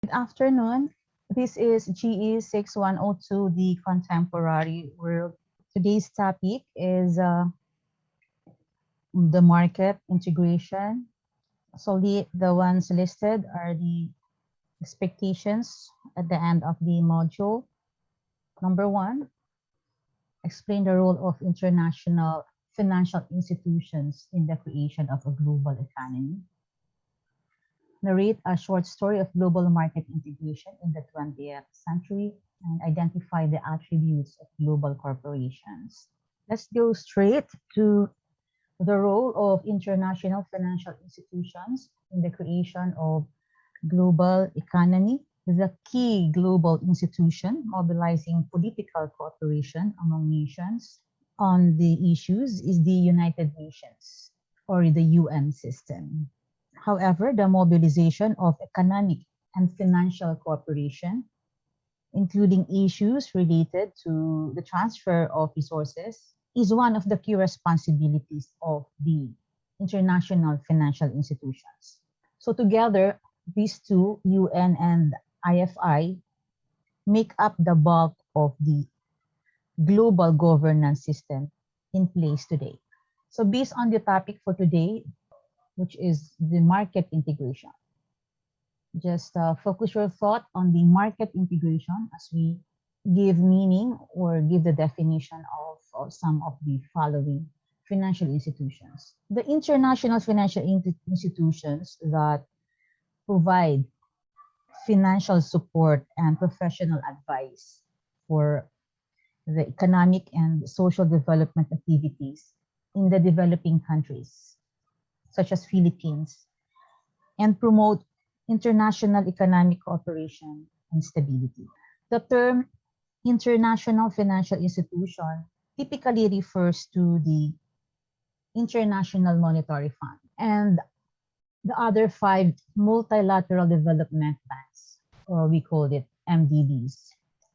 Good afternoon. This is GE 6102, the Contemporary World. Today's topic is the market integration. So the ones listed are the expectations at the end of the module. Number one, explain the role of international financial institutions in the creation of a global economy. Narrate a short story of global market integration in the 20th century and identify the attributes of global corporations. Let's go straight to the role of international financial institutions in the creation of global economy. The key global institution mobilizing political cooperation among nations on the issues is the United Nations or the UN system. However, the mobilization of economic and financial cooperation, including issues related to the transfer of resources, is one of the key responsibilities of the international financial institutions. So together, these two, UN and IFI, make up the bulk of the global governance system in place today. So based on the topic for today, which is the market integration, just focus your thought on the market integration as we give meaning or give the definition of some of the following financial institutions. The international financial institutions that provide financial support and professional advice for the economic and social development activities in the developing countries, such as Philippines, and promote international economic cooperation and stability. The term international financial institution typically refers to the International Monetary Fund and the other five multilateral development banks, or we call it MDBs.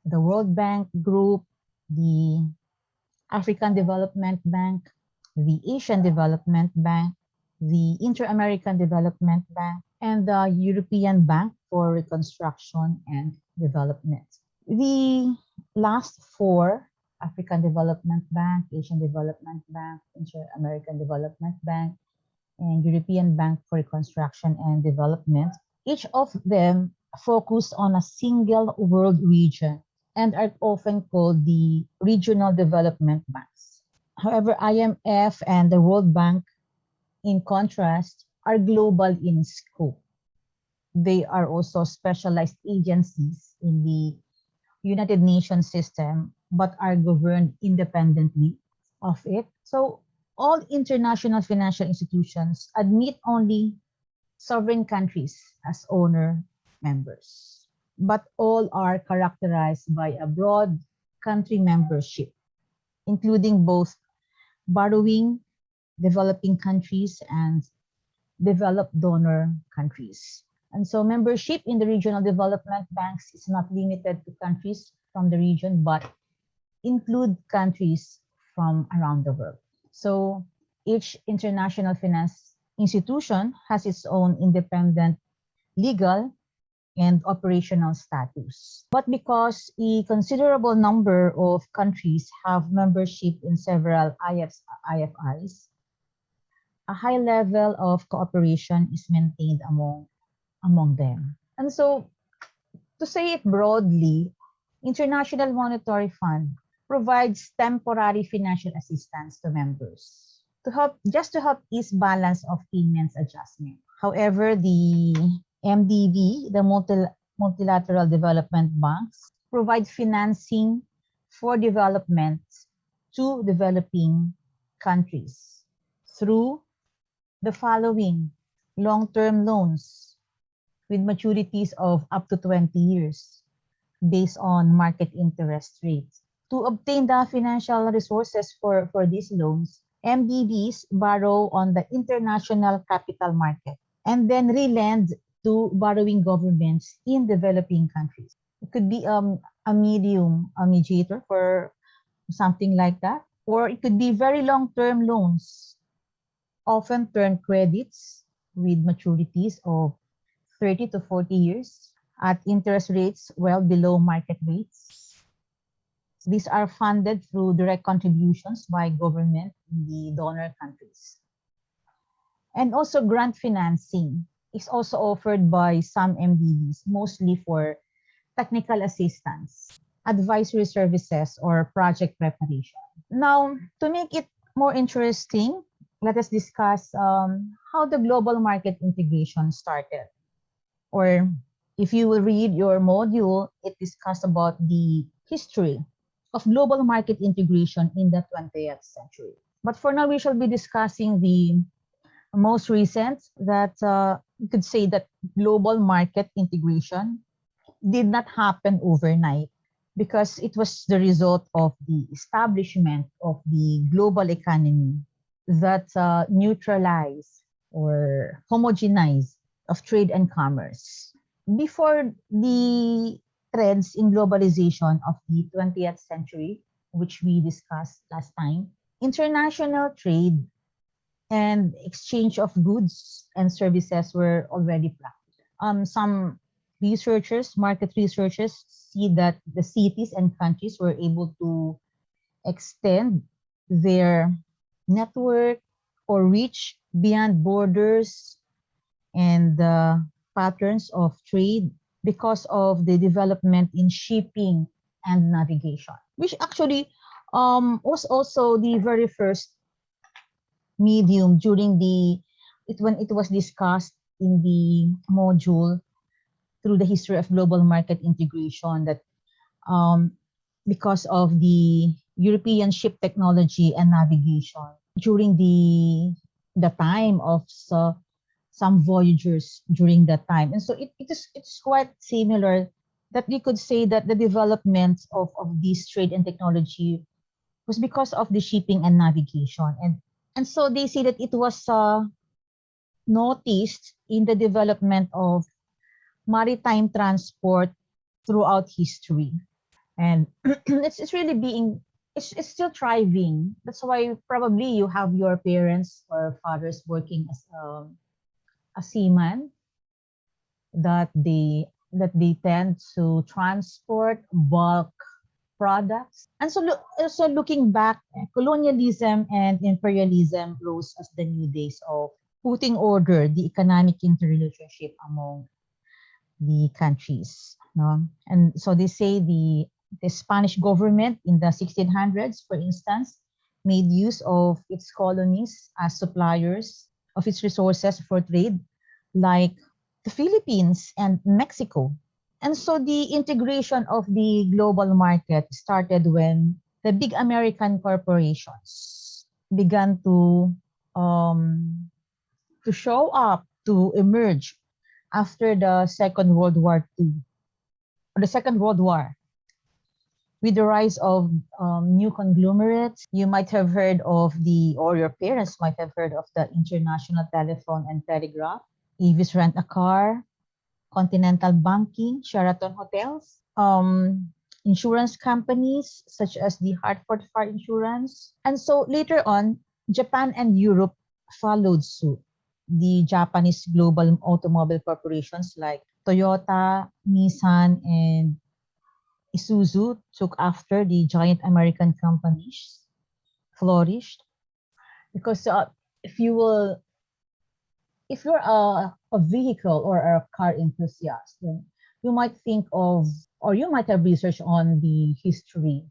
The World Bank Group, the African Development Bank, the Asian Development Bank, the Inter-American Development Bank, and the European Bank for Reconstruction and Development. The last four, African Development Bank, Asian Development Bank, Inter-American Development Bank, and European Bank for Reconstruction and Development, each of them focus on a single world region and are often called the regional development banks. However, IMF and the World Bank, in contrast, are global in scope. They are also specialized agencies in the United Nations system, but are governed independently of it. So all international financial institutions admit only sovereign countries as owner members, but all are characterized by a broad country membership, including both borrowing developing countries and developed donor countries. And so membership in the regional development banks is not limited to countries from the region, but include countries from around the world. So each international finance institution has its own independent legal and operational status. But because a considerable number of countries have membership in several IFIs, a high level of cooperation is maintained among them. And so, to say it broadly, International Monetary Fund provides temporary financial assistance to members to help ease balance of payments adjustment. However, the MDB, the multilateral development banks, provide financing for development to developing countries through the following: long-term loans with maturities of up to 20 years based on market interest rates. To obtain the financial resources for these loans, MDBs borrow on the international capital market and then relend to borrowing governments in developing countries. It could be a mediator for something like that, or it could be very long-term loans, often term credits with maturities of 30 to 40 years. at interest rates well below market rates. These are funded through direct contributions by government in the donor countries. And also grant financing is also offered by some MDBs, mostly for technical assistance, advisory services, or project preparation. Now, to make it more interesting, let us discuss how the global market integration started. Or if you will read your module, it discusses about the history of global market integration in the 20th century. But for now, we shall be discussing the most recent that you could say that global market integration did not happen overnight because it was the result of the establishment of the global economy that neutralized or homogenized of trade and commerce. Before the trends in globalization of the 20th century, which we discussed last time, international trade and exchange of goods and services were already practiced. Some researchers, market researchers, see that the cities and countries were able to extend their network or reach beyond borders and the patterns of trade because of the development in shipping and navigation, which actually was also the very first medium during when it was discussed in the module through the history of global market integration that um, because of the European ship technology and navigation during the time of some voyagers during that time. And so it's quite similar that we could say that the development of this trade and technology was because of the shipping and navigation. And so they say that it was noticed in the development of maritime transport throughout history. And it's really it's still thriving. That's why probably you have your parents or fathers working as a seaman that they tend to transport bulk products. And so looking back, colonialism and imperialism rose as the new days of putting order the economic interrelationship among the countries. No? And so they say the Spanish government in the 1600s, for instance, made use of its colonies as suppliers of its resources for trade, like the Philippines and Mexico. And so the integration of the global market started when the big American corporations began to show up, to emerge after the Second World War II, or the Second World War. With the rise of new conglomerates, you might have heard of or your parents might have heard of the International Telephone and Telegraph, Avis Rent a Car, Continental Banking, Sheraton Hotels, insurance companies such as the Hartford Fire Insurance. And so later on, Japan and Europe followed suit. The Japanese global automobile corporations like Toyota, Nissan, and Isuzu took after the giant American companies flourished because if you will if you're a vehicle or a car enthusiast, then you might think of, or you might have researched on the history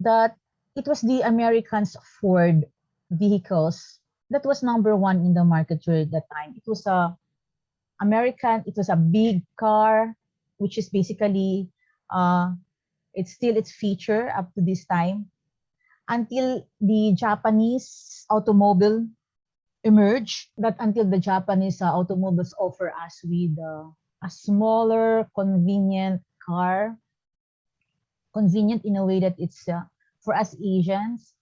that it was the Americans Ford vehicles that was number one in the market during that time. It was it was a big car, which is basically, it's still its feature up to this time until the Japanese automobile emerge, that until the Japanese automobiles offer us with a smaller, convenient car, convenient in a way that it's for us Asians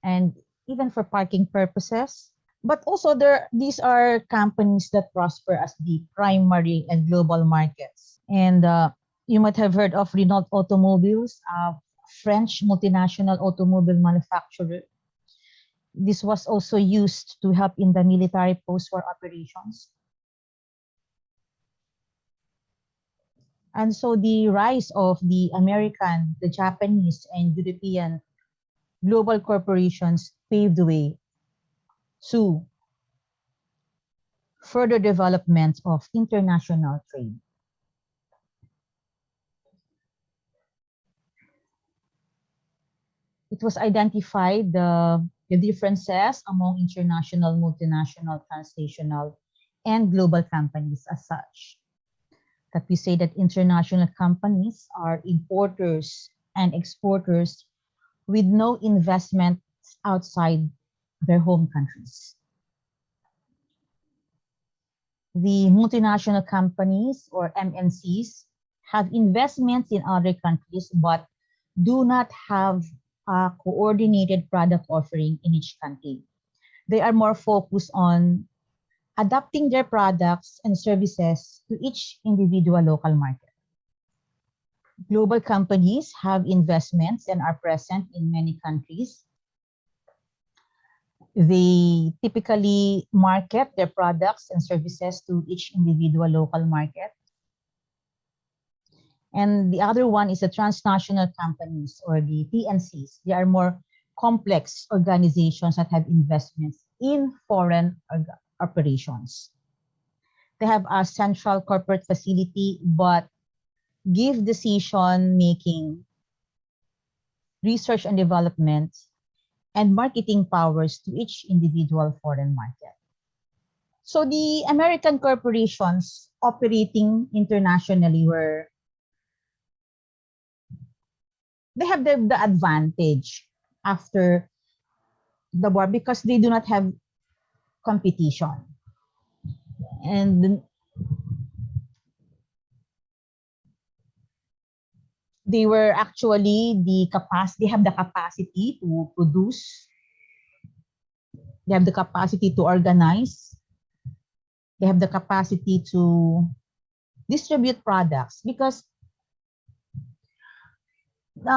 and even for parking purposes. But also these are companies that prosper as the primary and global markets. And you might have heard of Renault Automobiles, a French multinational automobile manufacturer. This was also used to help in the military post-war operations. And so the rise of the American, the Japanese, and European global corporations paved the way to further development of international trade. It was identified the differences among international, multinational, transnational, and global companies as such. That we say that international companies are importers and exporters with no investment outside their home countries. The multinational companies or MNCs have investments in other countries but do not have a coordinated product offering in each country. They are more focused on adapting their products and services to each individual local market. Global companies have investments and are present in many countries. They typically market their products and services to each individual local market. And the other one is the transnational companies or the TNCs. They are more complex organizations that have investments in foreign operations. They have a central corporate facility but give decision making, research and development, and marketing powers to each individual foreign market. So the American corporations operating internationally they have the advantage after the war because they do not have competition. And they were actually they have the capacity to produce, they have the capacity to organize, they have the capacity to distribute products because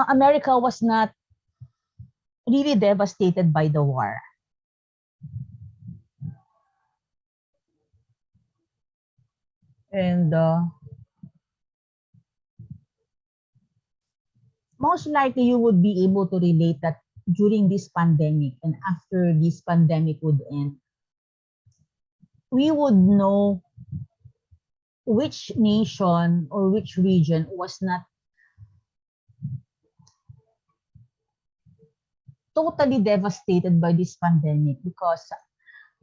America was not really devastated by the war. And most likely you would be able to relate that during this pandemic and after this pandemic would end, we would know which nation or which region was not totally devastated by this pandemic because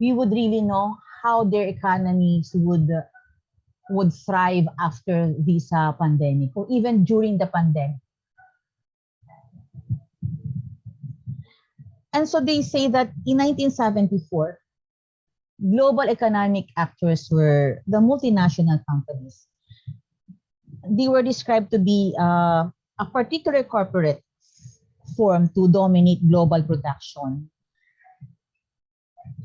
we would really know how their economies would thrive after this pandemic or even during the pandemic. And so they say that in 1974, global economic actors were the multinational companies. They were described to be a particular corporate form to dominate global production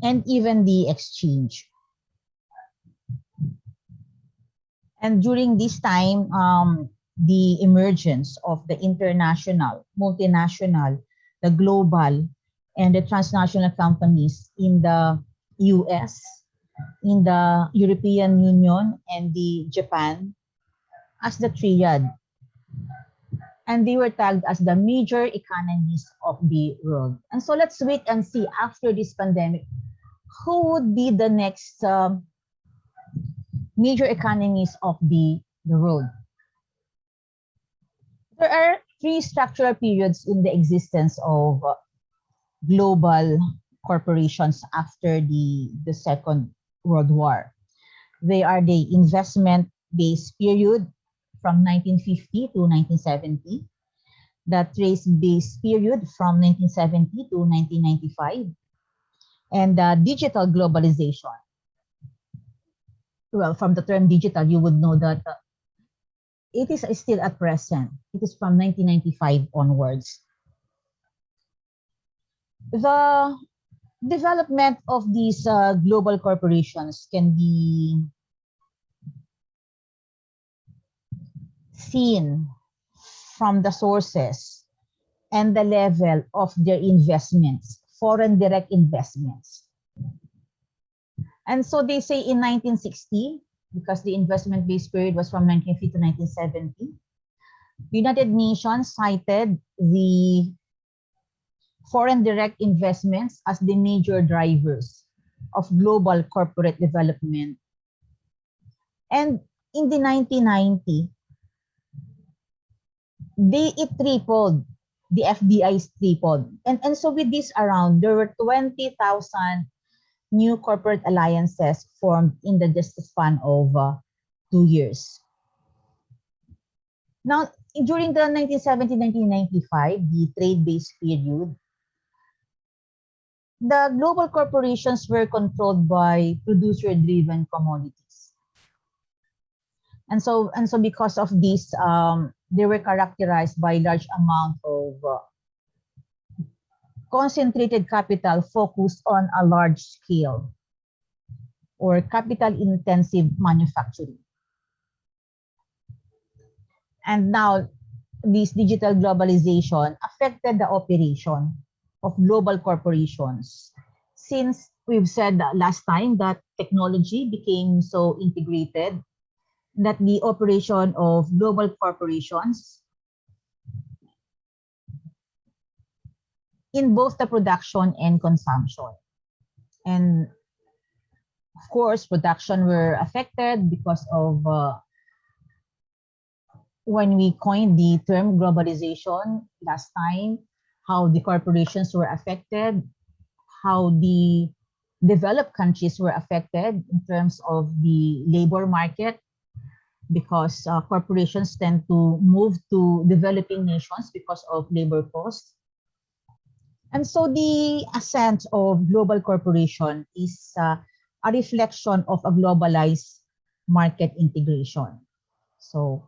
and even the exchange. And during this time, the emergence of the international, multinational, the global, and the transnational companies in the US, in the European Union, and the Japan as the triad. And they were tagged as the major economies of the world. And so let's wait and see after this pandemic, who would be the next major economies of the world. There are three structural periods in the existence of global corporations after the Second World War. They are the investment-based period from 1950 to 1970, the trade-based period from 1970 to 1995, and the digital globalization. Well, from the term digital, you would know that it is still at present. It is from 1995 onwards. The development of these global corporations can be seen from the sources and the level of their investments, foreign direct investments. And so they say in 1960, because the investment-based period was from 1950 to 1970. The United Nations cited the foreign direct investments as the major drivers of global corporate development. And in the 1990, it tripled. The FDIs tripled. And so with this around, there were 20,000 new corporate alliances formed in the just span of 2 years. Now, during the 1970-1995, the trade-based period, the global corporations were controlled by producer-driven commodities. And so because of this, they were characterized by large amount of concentrated capital focused on a large scale or capital-intensive manufacturing. And now, this digital globalization affected the operation of global corporations. Since we've said last time that technology became so integrated that the operation of global corporations in both the production and consumption. And of course, production were affected because of when we coined the term globalization last time, how the corporations were affected, how the developed countries were affected in terms of the labor market, because corporations tend to move to developing nations because of labor costs. And so the ascent of global corporation is a reflection of a globalized market integration. So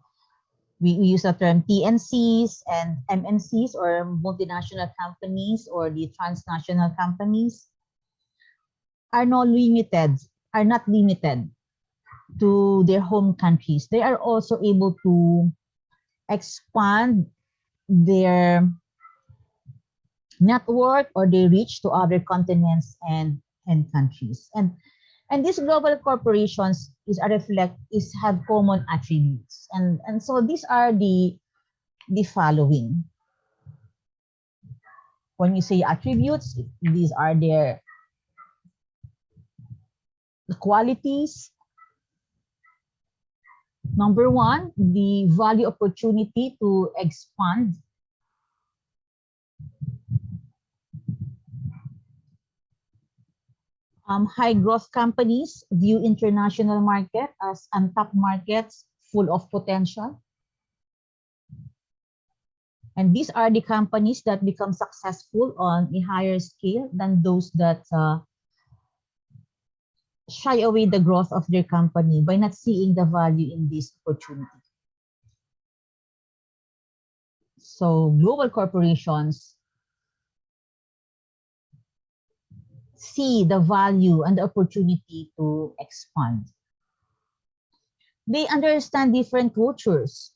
we use the term TNCs and MNCs, or multinational companies, or the transnational companies, are not limited to their home countries. They are also able to expand their network or their reach to other continents and countries. And these global corporations have common attributes. And so these are the following. When you say attributes, these are their qualities. Number one, the value opportunity to expand. High growth companies view international market as untapped markets full of potential. And these are the companies that become successful on a higher scale than those that shy away the growth of their company by not seeing the value in this opportunity. So global corporations see the value and the opportunity to expand. They understand different cultures.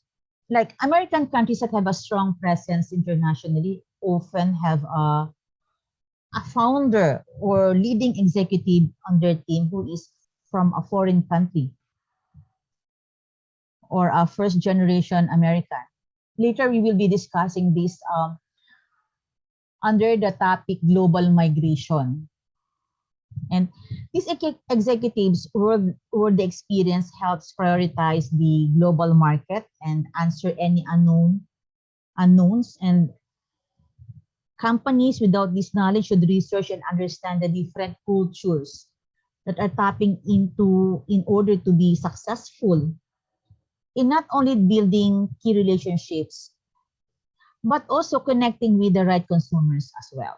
Like American countries that have a strong presence internationally often have a founder or leading executive on their team who is from a foreign country or a first generation American. Later, we will be discussing this under the topic global migration. And these executives where the experience helps prioritize the global market and answer any unknowns. And companies without this knowledge should research and understand the different cultures that are tapping into in order to be successful in not only building key relationships, but also connecting with the right consumers as well.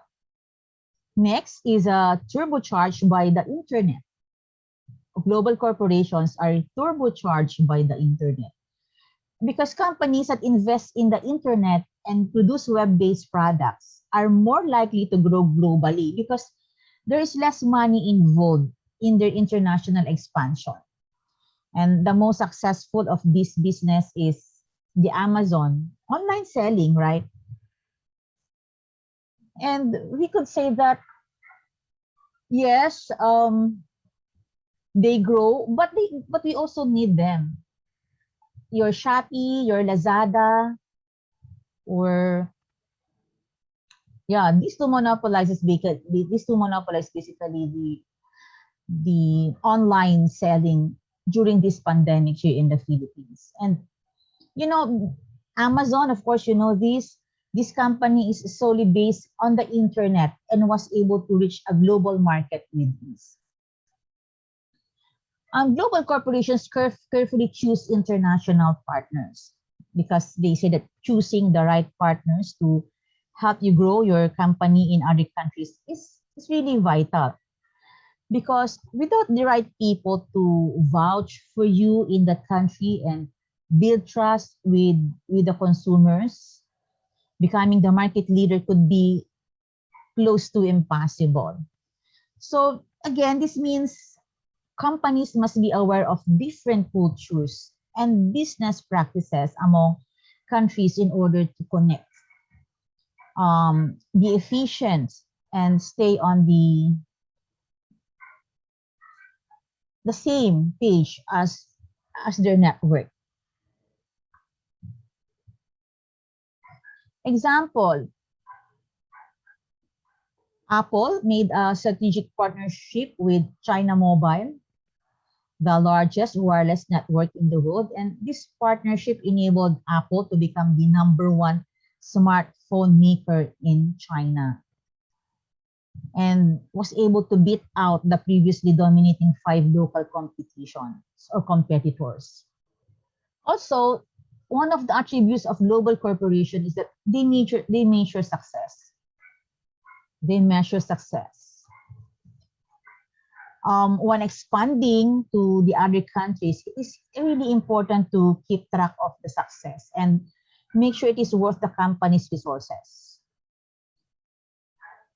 Next is turbocharged by the internet. Global corporations are turbocharged by the internet because companies that invest in the internet and produce web-based products are more likely to grow globally because there is less money involved in their international expansion. And the most successful of this business is the Amazon online selling, right? And we could say that, yes, They grow, but we also need them. Your Shopee, your Lazada, or yeah, these two monopolize basically the online selling during this pandemic here in the Philippines. And you know, Amazon, of course, you know this company is solely based on the internet and was able to reach a global market with this. Global corporations carefully choose international partners because they say that choosing the right partners to help you grow your company in other countries is really vital. Because without the right people to vouch for you in that country and build trust with the consumers, becoming the market leader could be close to impossible. So again, this means companies must be aware of different cultures and business practices among countries in order to connect, be efficient, and stay on the same page as their network. Example, Apple made a strategic partnership with China Mobile, the largest wireless network in the world, and this partnership enabled Apple to become the number one smartphone maker in China and was able to beat out the previously dominating five local competitions or competitors. Also, one of the attributes of global corporation is that they measure success. They measure success. When expanding to the other countries, it is really important to keep track of the success and make sure it is worth the company's resources.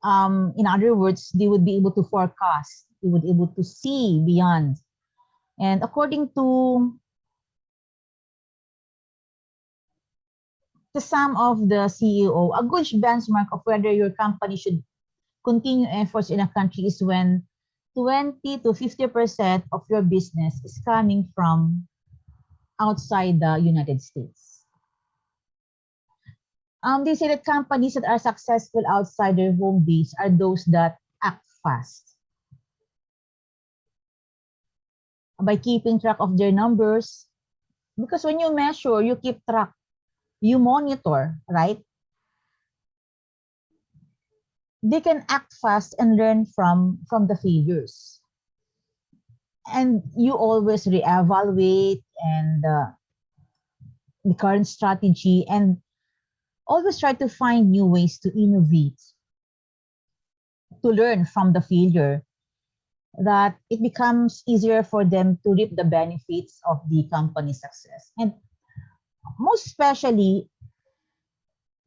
In other words, they would be able to forecast, they would be able to see beyond. And according to some of the CEO, a good benchmark of whether your company should continue efforts in a country is when 20 to 50% of your business is coming from outside the United States. They say that companies that are successful outside their home base are those that act fast. By keeping track of their numbers, because when you measure, you keep track, you monitor, right? They can act fast and learn from the failures. And you always reevaluate and the current strategy and always try to find new ways to innovate, to learn from the failure, that it becomes easier for them to reap the benefits of the company's success. And most especially,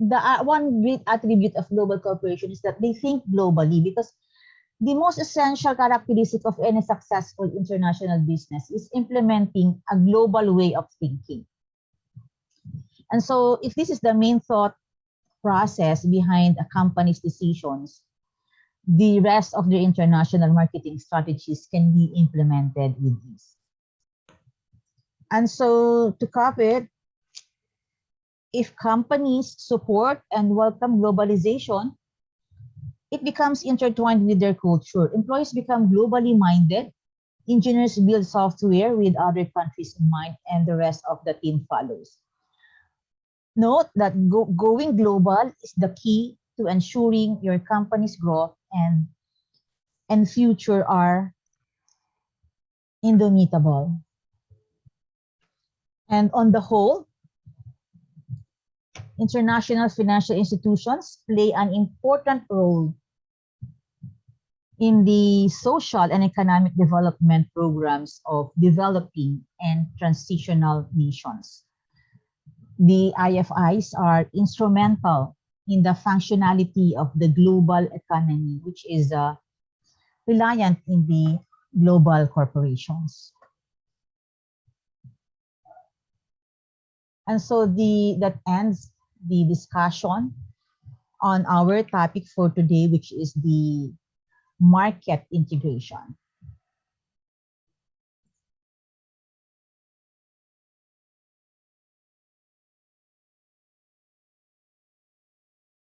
the one great attribute of global corporation is that they think globally, because the most essential characteristic of any successful international business is implementing a global way of thinking. And so if this is the main thought process behind a company's decisions, the rest of their international marketing strategies can be implemented with this. And so to cover it, if companies support and welcome globalization, it becomes intertwined with their culture. Employees become globally minded. Engineers build software with other countries in mind, and the rest of the team follows. Note that going global is the key to ensuring your company's growth and future are indomitable. And on the whole, international financial institutions play an important role in the social and economic development programs of developing and transitional nations. The IFIs are instrumental in the functionality of the global economy, which is reliant in the global corporations. And so that ends the discussion on our topic for today, which is the market integration.